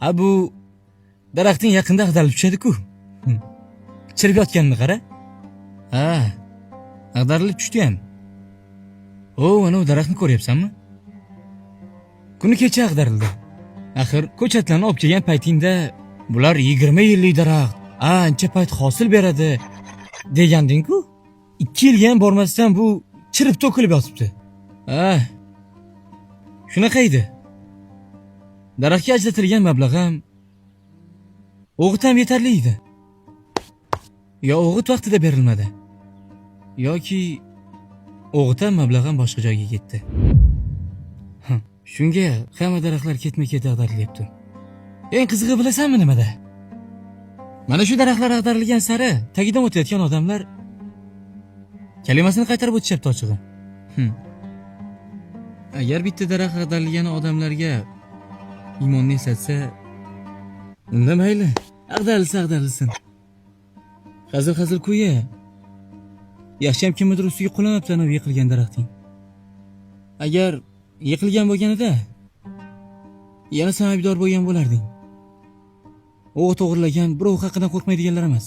Ha bu daraxtning yaqinida ag'darilib tushadi-ku. Chirib yotganini qara. Ha, ag'darilib tushdi ham. Ana daraxtni ko'ryapsanmi? Kuni kecha ag'darildi. Axir ko'chatlarni olib kelgan paytingda bular 20 yillik daraxt, ancha payt hosil beradi deganding-ku. 2 yilga ham bormasdan bu chirib to'kilib yotibdi. Shunaqa edi. Daraxtga ajratilgan mablag' ham o'g'it ham yetarli edi. Yo o'g'it vaqtida berilmadi, yoki o'g'it ham mablag' ham boshqa joyga ketdi. Shunga hamma daraxtlar ketma-ket ag'darilyapti. Eng qizig'i bilasanmi nimada? Mana shu daraxtlar ag'darilgan sari tagidan o'tayotgan odamlar kalimasini qaytarib o'tishyapti ochig'i. Agar bitta daraxt ag'darilgan odamlarga iymonni eslatsa, unda mayli, ag'darilsin. Hazil qo'ya. Yaxshiyam kimnidir ustiga qulanibdi ana yiqilgan daraxting. Agar yiqilgan bo'lganida yana sen aybdor bo'lgan bo'larding. O'g'it o'g'irlagan birov haqidan qo'rqmaydiganlar emas.